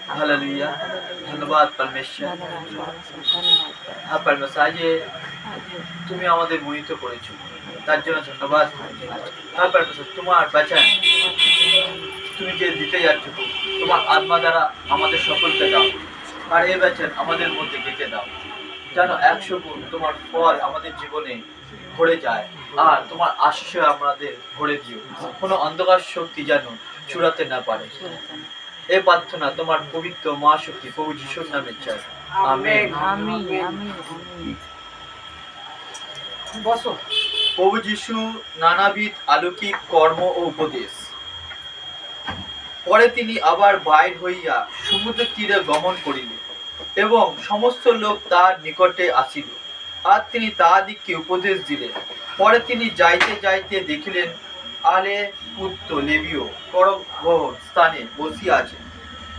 Hallelujah. धन्यवाद परमेश्वर। হ্যাঁ परमेश्वर, আজ তুমি আমাদের মোহিত করেছো, তার জন্য ধন্যবাদ। হ্যাঁ परमेश्वर, তোমার বাঁচান তুমি যে দিতে যাচ্ছ, তোমার আত্মা দ্বারা আমাদের সকলকে দাও, আর এই বাঁচান আমাদের মধ্যে গেঁথে দাও, যেন 100 গুণ তোমার ফল আমাদের জীবনে ভরে যায়, আর তোমার আশীষে আমাদের ভরে দিও। কোনো অন্ধকার শক্তি যেন চূড়াতে না পারে। এই প্রার্থনা তোমার পবিত্র মহাশক্তি প্রভু যিশুর নামে চাই, আমেন। প্রভু যিশু নানাবিধ অলৌকিক কর্ম ও উপদেশ। পরে তিনি আবার বাইর হইয়া সমুদ্র তীরে গমন করিলেন, এবং সমস্ত লোক তার নিকটে আসিল, আর তিনি তাহাদিগকে উপদেশ দিলেন। পরে তিনি যাইতে যাইতে দেখিলেন আলে পুত্র লেবীয় করগহর স্থানে বসিয়া আছেন।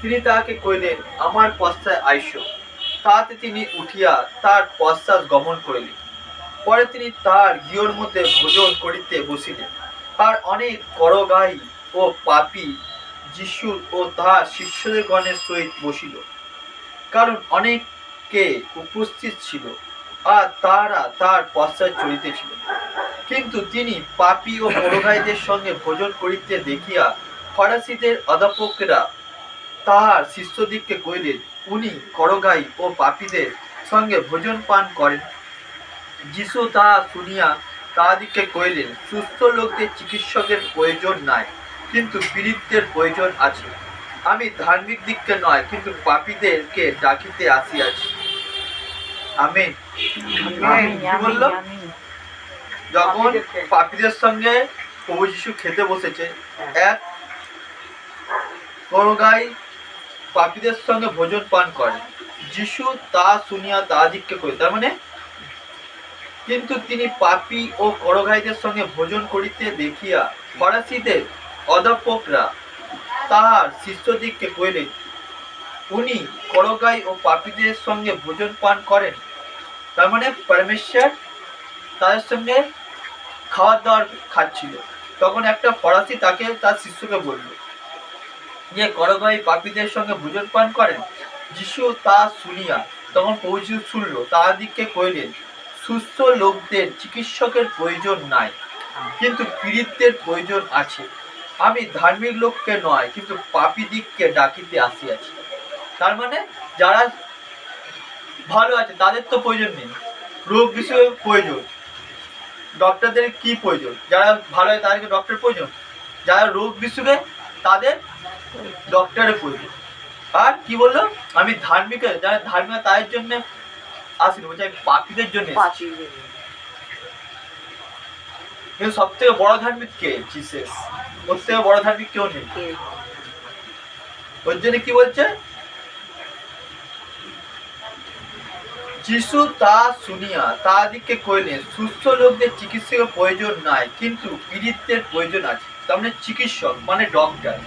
তিনি তাহাকে কহিলেন, আমার পশ্চাৎ আইস। তাহাতে তিনি উঠিয়া তার পশ্চাৎ গমন করিলেন। পরে তিনি তার গৃহের মধ্যে ভোজন করিতে বসিলেন, আর অনেক করগাহী ও পাপী যিশুর ও তাহার শিষ্যদের গণের সহিত বসিল, কারণ অনেকে উপস্থিত ছিল, আর তারা তার পশ্চাৎ চলিতেছিল। কিন্তু তিনি পাপী ও করগাহীদের সঙ্গে ভোজন করিতে দেখিয়া ফরাসীদের অধ্যাপকেরা তাহার শিষ্যদিগকে কহিলেন, উনি করগাহী ও পাপীদের সঙ্গে ভোজন পান করেন। যিশু তাহা শুনিয়া তাহাদিগকে কহিলেন, সুস্থ লোকদের চিকিৎসকের প্রয়োজন নাই, কিন্তু পীড়িতদের প্রয়োজন আছে। আমি ধার্মিক দিককে নয়, কিন্তু পাপীদেরকে ডাকিতে আসিয়াছি। আমেন। কি বললো? যখন পাপীদের সঙ্গে প্রভু যিশু খেতে বসেছে, এক করগাহী পাপীদের সঙ্গে ভোজন পান করে। যিশু তা শুনিয়া তাহাদিগকে কহিলেন, তার মানে কিন্তু তিনি পাপী ও করগাহীদের সঙ্গে ভোজন করিতে দেখিয়া ফরাসীদের অধ্যাপকরা তাহার শিষ্যদিগকে কহিলেন, উনি করগাহী ও পাপীদের সঙ্গে ভোজন পান করেন। তার মানে পরমেশ্বর তাদের সঙ্গে খাওয়ার দাওয়ার খাচ্ছিল। তখন একটা ফরাসি তাকে তার শিষ্যকে বলল যে করগাহী পাপীদের সঙ্গে ভোজন পান করেন। যিশু তা শুনিয়া তখন প্রভু যিশু শুনল, তাহাদিগকে কহিলেন, সুস্থ লোকদের চিকিৎসকের প্রয়োজন নাই, কিন্তু পীড়িতদের প্রয়োজন আছে। আমি ধার্মিক লোককে নয়, কিন্তু পাপীদিগকে ডাকিতে আসিয়াছি। তার মানে যারা ভালো আছে তাদের তো প্রয়োজন নেই, রোগ বিষয়ে প্রয়োজন। ডক্টরদের কি প্রয়োজন? যারা ভালো হয় তাদেরকে ডক্টর প্রয়োজন, যারা রোগ বিষয়ে তাদের ডক্টরের প্রয়োজন। আর কি বললো, আমি ধার্মিক, যারা ধার্মিক তাদের জন্য আসিনি, বলছে আমি পাপীদের জন্য। কিন্তু সব থেকে বড় ধার্মিক কে? জিসাস। ওর থেকে বড় ধার্মিক কেউ নেই। ওর জন্য কি বলছে? যিশু তা শুনিয়া তাহাদিগকে কহিলেন, সুস্থ লোকদের চিকিৎসকের প্রয়োজন নাই, কিন্তু পীড়িতদের প্রয়োজন আছে। তার মানে চিকিৎসক মানে ডক্টর।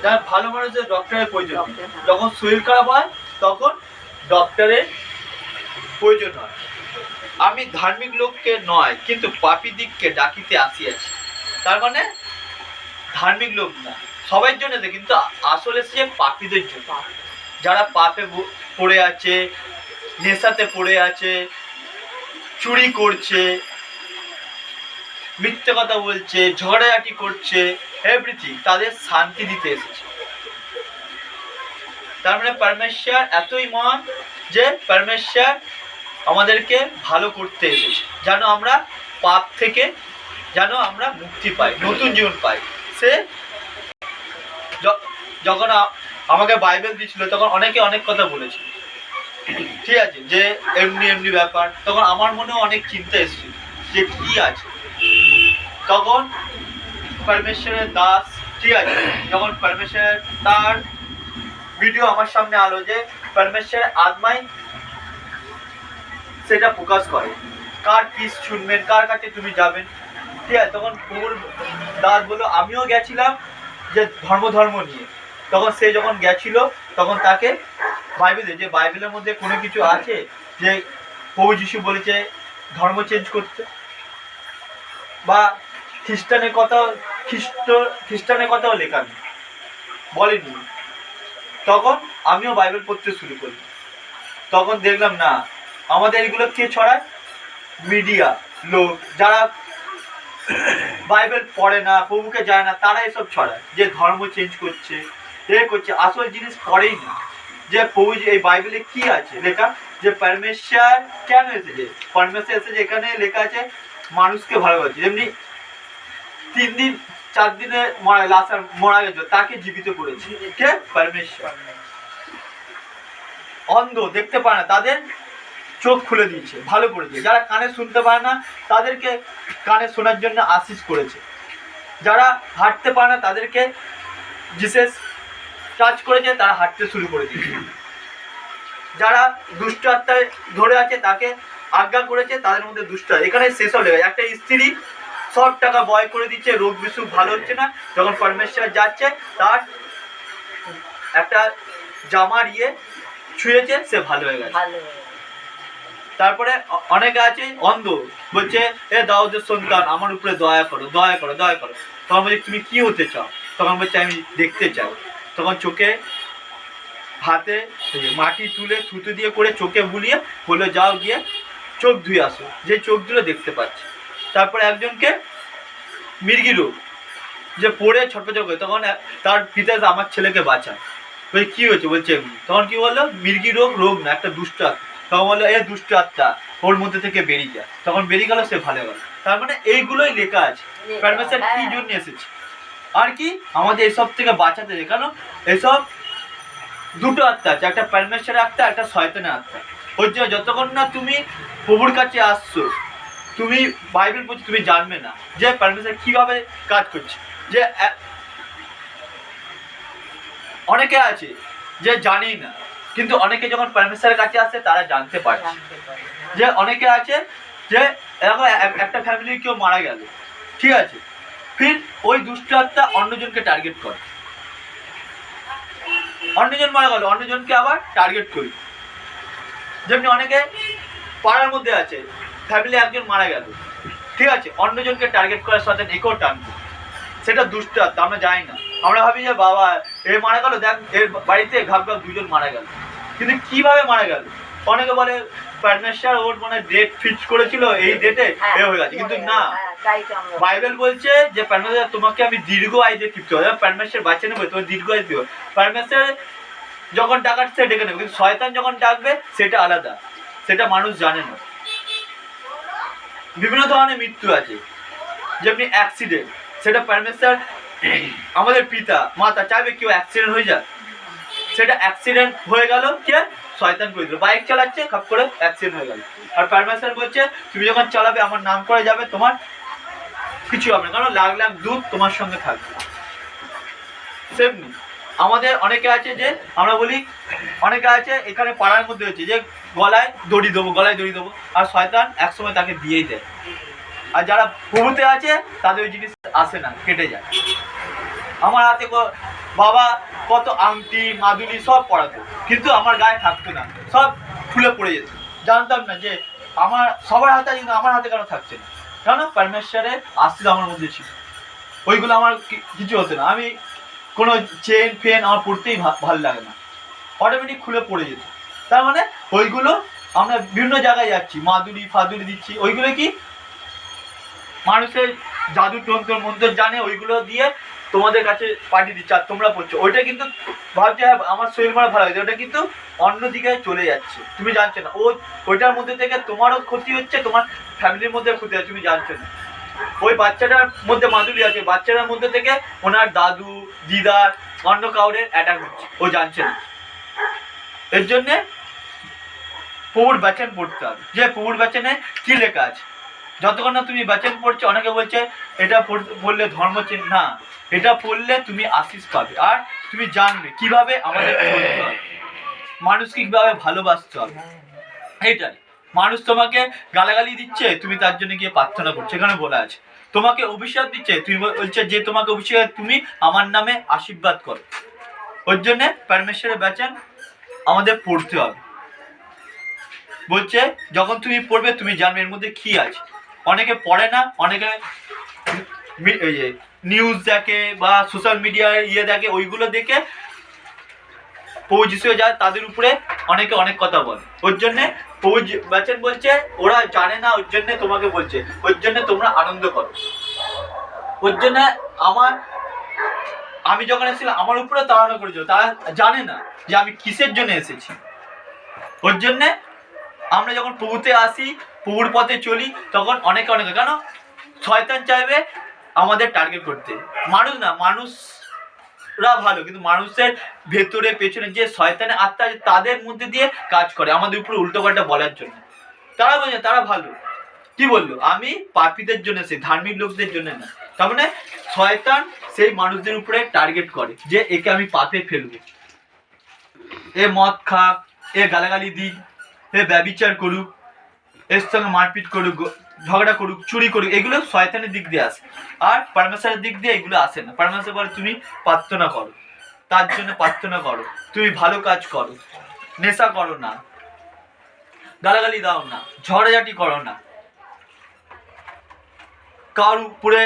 যারা ভালো মানুষদের ডক্টরের প্রয়োজন নেই। যখন শরীর খারাপ হয় তখন ডক্টরের প্রয়োজন হয়। আমি ধার্মিক লোককে নয়, কিন্তু পাপীদিগকে ডাকিতে আসিয়াছি। তার মানে ধার্মিক লোক না, সবার জন্য, কিন্তু আসলে সে পাপীদের জন্য, যারা পাপে পড়ে আছে, নেশাতে পড়ে আছে, চুরি করছে, মিথ্যে কথা বলছে, ঝগড়াঝাটি করছে, এভরিথিং, তাদের শান্তি দিতে এসেছে। তার মানে পরমেশ্বর এতই মহান যে পরমেশ্বর আমাদেরকে ভালো করতে এসেছে, যেন আমরা পাপ থেকে যেন আমরা মুক্তি পাই, নতুন জীবন পাই। সে যখন আমাকে বাইবেল দিয়েছিল তখন অনেকে অনেক কথা বলেছিল, ঠিক আছে, যে এমনি এমনি ব্যাপার। তখন আমার মনেও অনেক চিন্তা এসেছিল যে কি আছে। তখন পরমেশ্বরের দাস, ঠিক আছে, যখন পরমেশ্বর তার ভিডিও আমার সামনে আলো যে পরমেশ্বরের আত্মাই সেটা প্রকাশ করে, কার কি শুনবেন, কার কাছে তুমি যাবেন, ঠিক আছে। তখন প্রভুর দাস বললো, আমিও গেছিলাম যে ধর্ম নিয়ে। তখন সে যখন গেছিল তখন তাকে বাইবেলে, যে বাইবেলের মধ্যে কোনো কিছু আছে যে প্রভু যিশু বলেছে ধর্ম চেঞ্জ করতে, বা খ্রিস্টানের কথাও লেখা নেই, বলেনি। তখন আমিও বাইবেল পড়তে শুরু করি। তখন দেখলাম না, আমাদের এগুলো কে ছড়ায়? মিডিয়া লোক, যারা বাইবেল পড়ে না, প্রভুকে যায় না, তারা এসব ছড়ায়, যে ধর্ম চেঞ্জ করছে, এ করছে, আসল জিনিস পড়েই না। যে প্রভু যে এই বাইবেলে কি আছে লেখা, যে পরমেশ্বর কেন এসেছে, পরমেশ্বর এসেছে এখানে লেখা আছে মানুষকে ভালোবাসে। যেমনি 3 দিন 4 দিনে লাসার মারা গেছে, তাকে জীবিত করেছে কে? পরমেশ্বর। অন্ধ দেখতে পায় না, তাদের চোখ খুলে দিয়েছে, ভালো করেছে। যারা কানে শুনতে পায় না, তাদেরকে কানে শোনার জন্য আশীষ করেছে। যারা হাঁটতে পারে না, তাদেরকে জিসাস টাচ করেছে, তারা হাঁটতে শুরু করে দিয়েছে। যারা দুষ্ট আত্মায় ধরে আছে, তাকে আজ্ঞা করেছে, তাদের মধ্যে দুষ্ট। এখানে শেষ হলে একটা স্ত্রী সব টাকা বয় করে দিচ্ছে, রোগ বিসুখ ভালো হচ্ছে না, যখন পরমেশ্বর যাচ্ছে, তার একটা জামার ছুঁয়েছে, সে ভালো হয়ে গেছে। তারপরে অনেকে আছে অন্ধ, বলছে এ দাউদের সন্তান, আমার উপরে দয়া করো, দয়া করো, দয়া করো। তখন বলছে তুমি কি হতে চাও? তখন বলছে আমি দেখতে চাই। তখন চোখে হাতে মাটি তুলে থুতু দিয়ে করে চোখে বুলিয়ে বলে যাও গিয়ে চোখ ধুয়ে আসো, যে চোখ ধুলে দেখতে পাচ্ছে। তারপরে একজনকে মৃগী রোগ, যে পড়ে ছটফট করে, তখন তার পিতা আমার ছেলেকে বাঁচায়। বলছে কি হয়েছে? বলছে এমনি। তখন কি বললো? মৃগী রোগ রোগ না, একটা দুষ্ট আত্মা। তখন বললো এ দুষ্ট আত্মা ওর মধ্যে থেকে বেরিয়ে যায়। তখন বেরিয়ে গেল, সে ভালো গেল। তার মানে এইগুলোই লেখা আছে পরমেশ্বর কি জন্য এসেছে, আর কি আমাদের এসব থেকে বাঁচাতে। কেন? এসব দুটো আত্মা আছে, একটা পরমেশ্বরের আত্মা, একটা শয়তানের আত্মা। ওর জন্য যতক্ষণ না তুমি প্রভুর কাছে আসছো, তুমি বাইবেল পড়ছো, তুমি জানবে না যে পরমেশ্বর কিভাবে কাজ করছে। যে অনেকে আছে যে জানেই না, কিন্তু অনেকে যখন পরমেশ্বরের কাছে আসে তারা জানতে পারছে। যে অনেকে আছে যে এরকম একটা ফ্যামিলির কেউ মারা গেল, ঠিক আছে, ফির ওই দুষ্ট আত্মা অন্যজনকে টার্গেট করে, অন্যজন মারা গেল, অন্যজনকে আবার টার্গেট করি। যেমনি অনেকে পাড়ার মধ্যে আছে, ফ্যামিলি একজন মারা গেল, ঠিক আছে, অন্যজনকে টার্গেট করার সাথে একেও টানবে, সেটা দুষ্ট আত্মা। আমরা জানি না, আমরা ভাবি যে বাবা এ মারা গেল, দেখ এর বাড়িতে ঘাপ ঘাপ 2 জন মারা গেল, কিন্তু কিভাবে মারা গেল? অনেকে বলে পরমেশ্বর ওর মানে ডেট ফিক্স করেছিল, এই ডেটে এ হয়ে গেছে, কিন্তু না। বাইবেল বলছে যে পরমেশ্বর তোমাকে আমি দীর্ঘ আয়ু তৃপ্ত হবে, পরমেশ্বর বাঁচিয়ে নেবে, তোমার দীর্ঘ আয়ু দেবে। পরমেশ্বর যখন ডাকাচ্ছে ডেকে নেবে, কিন্তু শয়তান যখন ডাকবে সেটা আলাদা, সেটা মানুষ জানে না। বিভিন্ন ধরনের মৃত্যু আছে, যেমনি অ্যাক্সিডেন্ট, সেটা পরমেশ্বর আমাদের পিতা মাতা চাইবে কেউ অ্যাক্সিডেন্ট হয়ে যায়, সেটা অ্যাক্সিডেন্ট হয়ে গেল, কে? শয়তান করে দিল। বাইক চালাচ্ছে, খাপ করে অ্যাক্সিডেন্ট হয়ে গেল, আর পরমেশ্বর বলছে তুমি যখন চালাবে আমার নাম করে যাবে, তোমার কিছু হবে না, কারণ লাখ লাখ দূত তোমার সঙ্গে থাকবে। সেমনি আমাদের অনেকে আছে যে আমরা বলি, অনেকে আছে এখানে পাড়ার মধ্যে হচ্ছে যে গলায় দড়ি দেবো, গলায় দড়ি দেবো, আর শয়তান একসময় তাকে দিয়েই দেয়। আর যারা প্রভুতে আছে তাদের ওই জিনিস আসে না, কেটে যায়। আমার হাতে বাবা কত আংটি মাদুলি সব পরাতো, কিন্তু আমার গায়ে থাকতো না, সব খুলে পড়ে যেত। জানতাম না যে আমার সবার হাতে, কিন্তু আমার হাতে কেন থাকছে না, কেন? পরমেশ্বরের আশীর্বাদ আমার মধ্যে ছিল। ওইগুলো আমার কিছু হতো না, আমি কোনো চেন ফেন আমার পড়তেই ভালো লাগে না, অটোমেটিক খুলে পড়ে যেত। তার মানে ওইগুলো আমরা বিভিন্ন জায়গায় যাচ্ছি, মাদুরি ফাদুরি দিচ্ছি, ওইগুলো কি মানুষের জাদু তন্ত্র মন্ত্র জানে, ওইগুলো দিয়ে তোমাদের কাছে পাঠিয়ে দিচ্ছে, আর তোমরা পড়ছো। ওইটা কিন্তু ভাবছে আমার শরীর মারা ভালো হয়েছে, ওটা কিন্তু অন্যদিকে চলে যাচ্ছে, তুমি জানছো না। ওইটার মধ্যে থেকে তোমারও ক্ষতি হচ্ছে, তোমার ফ্যামিলির মধ্যে ক্ষতি হচ্ছে, তুমি জানছো না। ওই বাচ্চাটার মধ্যে মাদুলি আছে, বাচ্চাটার মধ্যে থেকে ওনার দাদু দিদার অন্য কাউরের অ্যাটাক হচ্ছে, ও জানছে না। এর জন্যে প্রভুর বাচন পড়তে হবে, যে প্রভুর বাচনে কি লেখা আছে। যতক্ষণ না তুমি বাচন পড়ছো, অনেকে বলছে এটা পড়লে ধর্ম চেঞ্জ, না, এটা পড়লে তুমি আশীষ পাবে, আর তুমি জানবে কিভাবে আমাদের চলতে হবে, মানুষকে কিভাবে ভালোবাসতে হবে। এইটাই, মানুষ তোমাকে গালাগালি দিচ্ছে, তুমি তার জন্য গিয়ে প্রার্থনা করছো, এখানে বলা আছে। তোমাকে অভিশাপ দিচ্ছে, তুমি বলছে যে তোমাকে অভিষেক, তুমি আমার নামে আশীর্বাদ করো। ওর জন্যে পরমেশ্বরের বাচন আমাদের পড়তে হবে। বলছে যখন তুমি পড়বে তুমি জানবে এর মধ্যে কি আছে। অনেকে পড়ে না, অনেকে নিউজ দেখে বা সোশ্যাল মিডিয়ায় দেখে, ওইগুলো দেখে প্রভু যিশু যায় তাদের উপরে অনেকে অনেক কথা বলে। ওর জন্যে প্রভু বাচন বলছে ওরা জানে না, ওর জন্য তোমাকে বলছে, ওর জন্য তোমরা আনন্দ করো। ওর জন্য আমি যখন এসেছিলাম আমার উপরে তাড়ানো করেছিল, তারা জানে না যে আমি কিসের জন্য এসেছি। ওর জন্যে আমরা যখন প্রভুতে আসি, প্রভুর পথে চলি, তখন অনেকে কেন শয়তান চাইবে আমাদের টার্গেট করতে। মানুষ না, মানুষরা ভালো, কিন্তু মানুষের ভেতরে পেছনে যে শয়তানের আত্মা আছে তাদের মধ্যে দিয়ে কাজ করে আমাদের উপরে উল্টো পাল্টা বলার জন্য। তারা বলছে তারা ভালো, কি বললো, আমি পাপীদের জন্য, সেই ধার্মিক লোকদের জন্য না। তার মানে শয়তান সেই মানুষদের উপরে টার্গেট করে যে একে আমি পাপে ফেলবো, এ মদ খাক, এ গালাগালি দিক, এ ব্যভিচার করুক, এর সঙ্গে মারপিট করুক, ঝগড়া করুক, চুরি করুক, এগুলো শয়তানের দিক দিয়ে আসে। আর পরমেশ্বরের দিক দিয়ে এগুলো আসে না। পরমেশ্বর বলে তুমি প্রার্থনা করো, তার জন্য প্রার্থনা করো, তুমি ভালো কাজ করো, নেশা করো না, গালাগালি দাও না, ঝগড়াঝাটি করো না, কার উপরে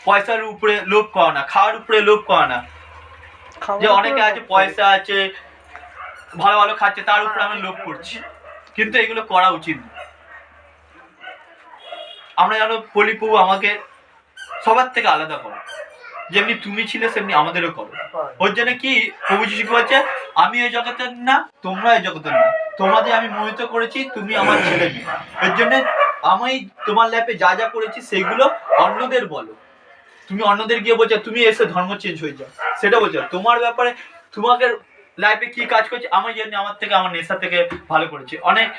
পয়সার উপরে লোভ করো না, খাওয়ার উপরে লোভ করো না। যে অনেকে আছে পয়সা আছে, ভালো ভালো খাচ্ছে, তার উপরে আমরা লোভ করছি, কিন্তু এগুলো করা উচিত না। আমরা জানো বলি প্রভু আমাকে সবার থেকে আলাদা করো, যেমনি তুমি ছিলে সেমনি আমাদেরও করো। ওর জন্য কি প্রভু যিশু বলছে আমি এই জগতের না, তোমরা এই জগতের না, তোমাদের আমি মোহিত করেছি, তুমি আমার ছেলে মেয়ে। এর জন্য আমি তোমার লাইফে যা যা করেছি সেগুলো অন্যদের বলো। তুমি অন্যদের গিয়ে বলছো তুমি এসে ধর্ম চেঞ্জ হয়ে যাও, সেটা বলছো তোমার ব্যাপারে, তোমাকে লাইফে কি কাজ করছে, আমার জন্য আমার থেকে, আমার নেশা থেকে ভালো করেছে। অনেক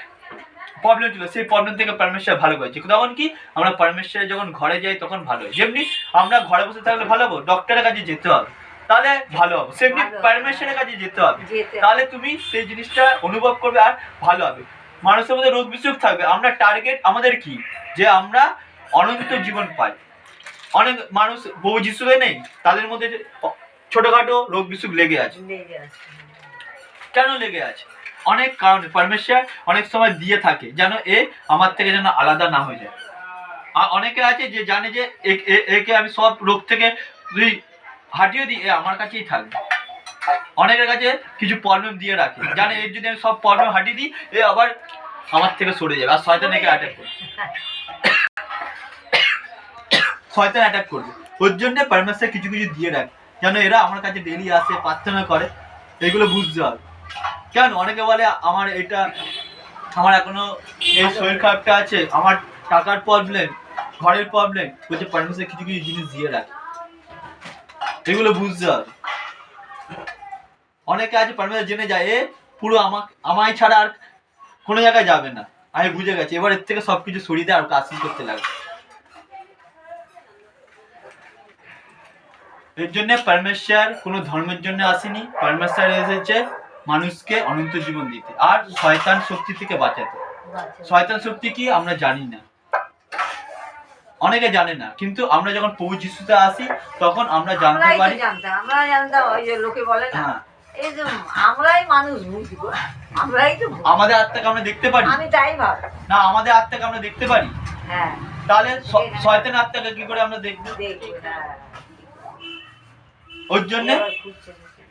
প্রবলেম ছিল, সেই প্রবলেম থেকে পরমেশ্বর ভালো করেছে। তখন কি আমরা পরমেশ্বরের যখন ঘরে যাই তখন ভালো হয়। যেমনি আমরা ঘরে বসে থাকলে ভালো হবো, ডক্টরের কাছে যেতে হবে তাহলে ভালো হবে, সেমনি পরমেশ্বরের কাছে যেতে হবে, তাহলে তুমি সেই জিনিসটা অনুভব করবে আর ভালো হবে। মানুষের মধ্যে রোগ বিসুখ থাকবে, আমরা টার্গেট আমাদের কি, যে আমরা অনন্ত জীবন পাই। অনেক মানুষ বউ যিশুয়ে নেই, তাদের মধ্যে ছোটখাটো রোগ বিসুখ লেগে আছে। কেন লেগে আছে? অনেক কারণে পরমেশ্বর অনেক সময় দিয়ে থাকে যেন এ আমার থেকে যেন আলাদা না হয়ে যায়। আর অনেকে আছে যে জানে যে একে আমি সব রোগ থেকে যদি হাঁটিয়ে দিই এ আমার কাছেই থাকবে। অনেকের কাছে কিছু প্রবলেম দিয়ে রাখে, জানে এর যদি আমি সব প্রবলেম হাঁটিয়ে দিই এ আবার আমার থেকে সরে যাবে, আর শয়তান একে অ্যাটাক করবে, শয়তান অ্যাটাক করবে। ওর জন্য পরমেশ্বর কিছু কিছু দিয়ে রাখে যেন এরা আমার কাছে ডেলি আসে, প্রার্থনা করে, এগুলো বুঝতে হবে। কেন অনেকে বলে আমার এটা, আমার এখনো এই শরীর খারাপটা আছে, আমার টাকার প্রবলেম, ঘরের প্রবলেম, বলছে পরমেশ্বর কিছু কিছু জিনিস দিয়ে রাখে, এগুলো বুঝতে হবে। অনেকে আছে পরমেশ্বর জেনে যায় এ পুরো আমায় ছাড়া আর কোনো জায়গায় যাবে না, আমি বুঝে গেছি, এবার এর থেকে সবকিছু সরিয়ে দেয় আর কাজ করতে লাগে। এর জন্য পরমেশ্বর কোনো ধর্মের জন্য আসেনি, পরমেশ্বর এসেছে মানুষকে অনন্ত জীবন দিতে আর শয়তান শক্তি থেকে বাঁচাতে। শয়তান শক্তি কি আমরা জানি না, অনেকে জানে না, কিন্তু আমরা যখন প্রভু যিশুতে আসি তখন আমরা জানতে পারি। আমরা জানতাম ওই যে লোকে বলে না এই যে আমরাই মানুষ বুঝবো, আমরাই তো আমাদের আত্মাকে আমরা দেখতে পারি, আমি তাই ভাব না আমাদের আত্মাকে আমরা দেখতে পারি। হ্যাঁ, তাহলে শয়তানের আত্মাকে কি করে আমরা দেখবো? ওর জন্য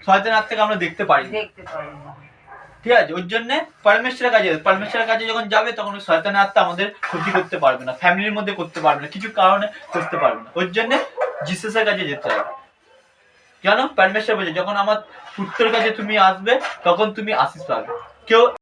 শয়তানের আত্মাকে আমরা দেখতে পারি, ঠিক আছে? ওর জন্য পরমেশ্বরের কাছে যখন যাবে তখন শয়তানের আত্মা আমাদের ক্ষতি করতে পারবে না, ফ্যামিলির মধ্যে করতে পারবে না, কিছু কারণে করতে পারবে না। ওর জন্য জিসাসের কাছে যেতে হবে। কেন? পরমেশ্বর বলছে যখন আমার পুত্রের কাছে তুমি আসবে তখন তুমি আশীষ পাবে। কেউ